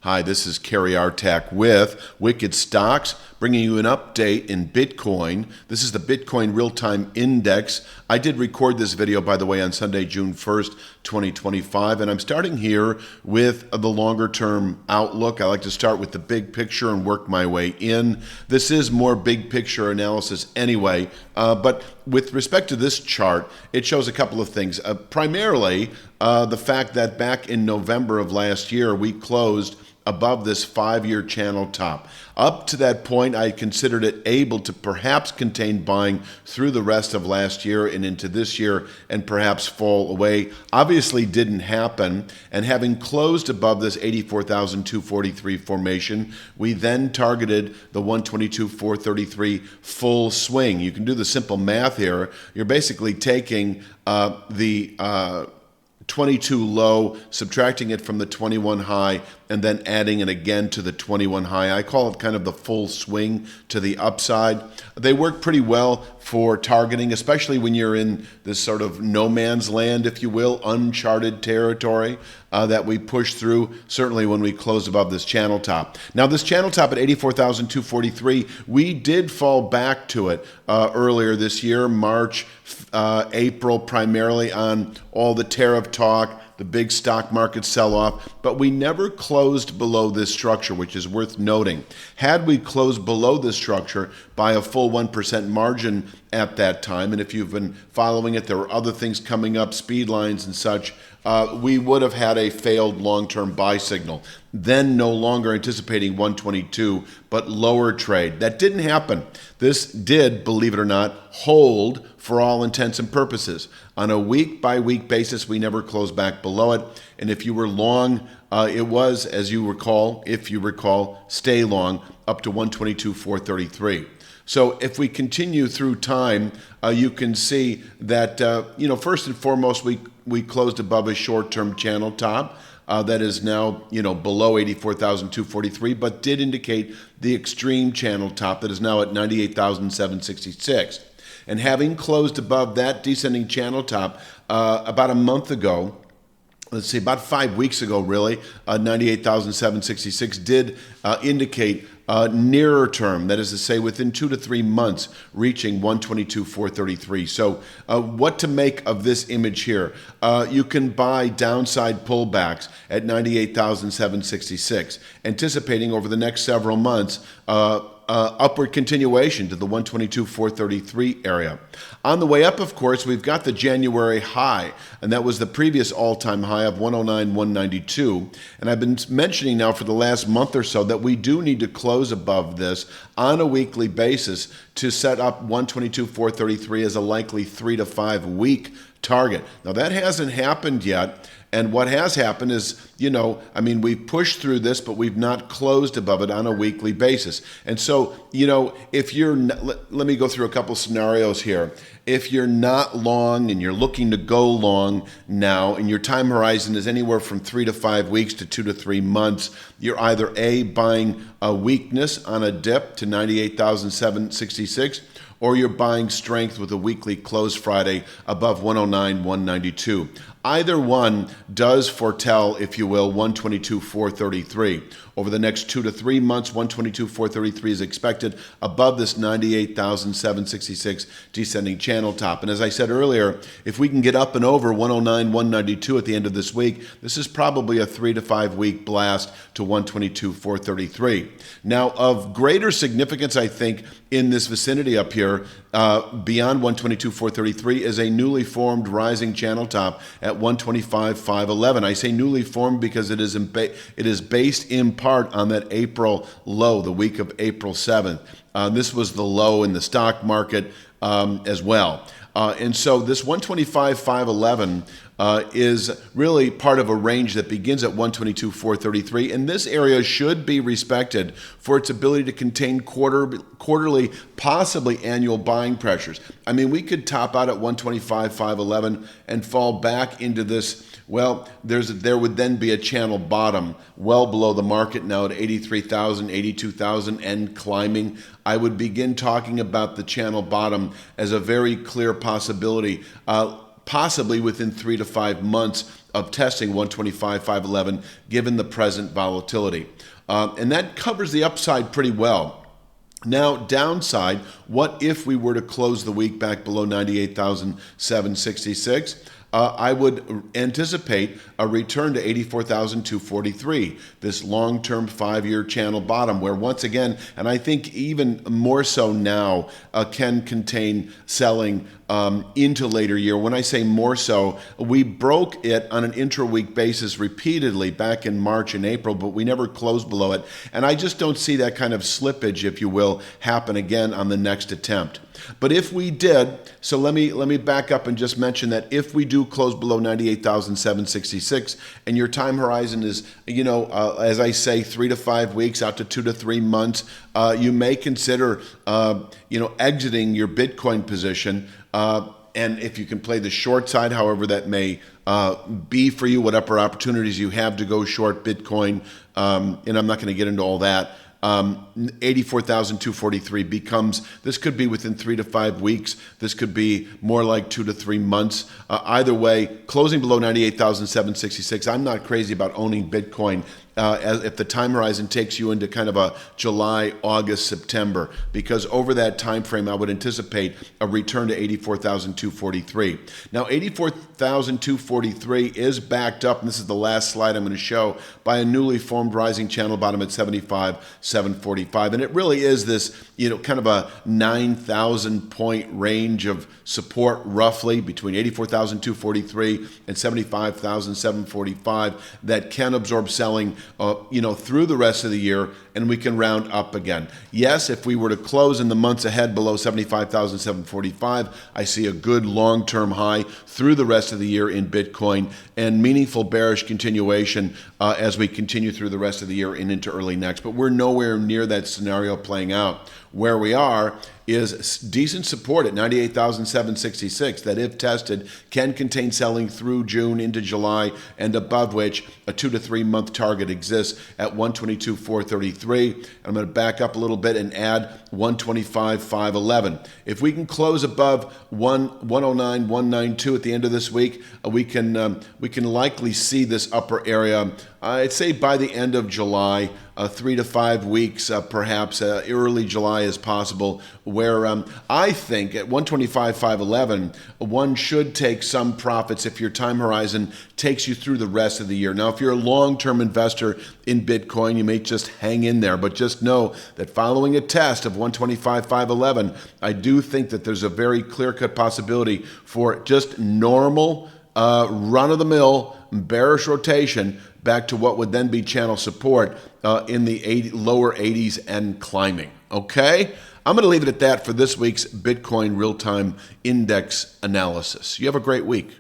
Hi, this is Kerry Artak with Wicked Stocks, bringing you an update in Bitcoin. This is the Bitcoin Real-Time Index. I did record this video, by the way, on Sunday, June 1st, 2025, and I'm starting here with the longer-term outlook. I like to start with the big picture and work my way in. This is more big picture analysis anyway, but with respect to this chart, it shows a couple of things. Primarily, the fact that back in November of last year, we closed above this 5-year channel top. Up to that point, I considered it able to perhaps contain buying through the rest of last year and into this year and perhaps fall away. Obviously didn't happen, and having closed above this 84,243 formation, we then targeted the 122,433 full swing. You can do the simple math here. You're basically taking the 22 low, subtracting it from the 21 high, and then adding it again to the 21 high. I call it kind of the full swing to the upside. They work pretty well for targeting, especially when you're in this sort of no man's land, if you will, uncharted territory that we push through, certainly when we close above this channel top. Now, this channel top at 84,243, we did fall back to it earlier this year, March, April, primarily on all the tariff talk, the big stock market sell-off, but we never closed below this structure, which is worth noting. Had we closed below this structure by a full 1% margin at that time, and if you've been following it, there were other things coming up, speed lines and such, we would have had a failed long-term buy signal. Then no longer anticipating 122, but lower trade. That didn't happen. This did, believe it or not, hold for all intents and purposes. On a week-by-week basis, we never closed back below it. And if you were long, it was, as you recall, if you recall, stay long up to 122,433. So if we continue through time, you can see that, first and foremost, we closed above a short-term channel top that is now, below 84,243, but did indicate the extreme channel top that is now at 98,766. And having closed above that descending channel top about a month ago, let's see, about 5 weeks ago, really, 98,766 did indicate nearer term, that is to say within 2 to 3 months, reaching 122,433. So what to make of this image here? You can buy downside pullbacks at 98,766, anticipating over the next several months upward continuation to the 122,433 area. On the way up, of course, we've got the January high, and that was the previous all-time high of 109,192. And I've been mentioning now for the last month or so that we do need to close above this on a weekly basis to set up 122,433 as a likely 3 to 5 week target. Now, that hasn't happened yet. And what has happened is, we've pushed through this, but we've not closed above it on a weekly basis. And so, if you're, let me go through a couple scenarios here. If you're not long and you're looking to go long now, and your time horizon is anywhere from 3 to 5 weeks to 2 to 3 months, you're either A, buying a weakness on a dip to 98,766, or you're buying strength with a weekly close Friday above 109,192. Either one does foretell, if you will, 122,433. Over the next 2 to 3 months, 122,433 is expected above this 98,766 descending channel top. And as I said earlier, if we can get up and over 109,192 at the end of this week, this is probably a 3 to 5 week blast to 122,433. Now, of greater significance, I think, in this vicinity up here, beyond 122,433 is a newly formed rising channel top at 125,511. I say newly formed because it is based in part on that April low, the week of April 7th. This was the low in the stock market as well. And so this 125,511 is really part of a range that begins at 122,433, and this area should be respected for its ability to contain quarterly, possibly annual buying pressures. I mean, we could top out at 125,511 and fall back into this. Well, there would then be a channel bottom well below the market now at 83,000, 82,000 and climbing. I would begin talking about the channel bottom as a very clear possibility. possibly within 3 to 5 months of testing 125, 511, given the present volatility. And that covers the upside pretty well. Now, downside, what if we were to close the week back below 98,766? I would anticipate a return to 84,243, this long-term 5-year channel bottom, where once again, and I think even more so now, can contain selling into later year. When I say more so, we broke it on an intra-week basis repeatedly back in March and April, but we never closed below it. And I just don't see that kind of slippage, if you will, happen again on the next attempt. But if we did, so let me back up and just mention that if we do close below 98,766 and your time horizon is, as I say, 3 to 5 weeks out to 2 to 3 months, you may consider, exiting your Bitcoin position. And if you can play the short side, however that may be for you, whatever opportunities you have to go short Bitcoin, and I'm not going to get into all that. 84,243 becomes, this could be within 3 to 5 weeks. This could be more like 2 to 3 months. Either way, closing below 98,766, I'm not crazy about owning Bitcoin as if the time horizon takes you into kind of a July, August, September, because over that time frame, I would anticipate a return to 84,243. Now, 84,243 is backed up, and this is the last slide I'm going to show, by a newly formed rising channel bottom at 75,745. And it really is this, kind of a 9,000 point range of support roughly between 84,243 and 75,745 that can absorb selling through the rest of the year, and we can round up again. Yes, if we were to close in the months ahead below 75,745, I see a good long-term high through the rest of the year in Bitcoin and meaningful bearish continuation as we continue through the rest of the year and into early next. But we're nowhere near that scenario playing out. Where we are is decent support at 98,766 that, if tested, can contain selling through June into July, and above which a 2 to 3 month target exists at 122,433. I'm going to back up a little bit and add 125,511. If we can close above 109,192 at the end of this week, we can likely see this upper area. I'd say by the end of July, 3 to 5 weeks, perhaps early July is possible, where I think at 125,511, one should take some profits if your time horizon takes you through the rest of the year. Now, if you're a long-term investor in Bitcoin, you may just hang in there, but just know that following a test of 125,511, I do think that there's a very clear-cut possibility for just normal, run-of-the-mill bearish rotation back to what would then be channel support in the lower 80s and climbing. Okay? I'm going to leave it at that for this week's Bitcoin real-time index analysis. You have a great week.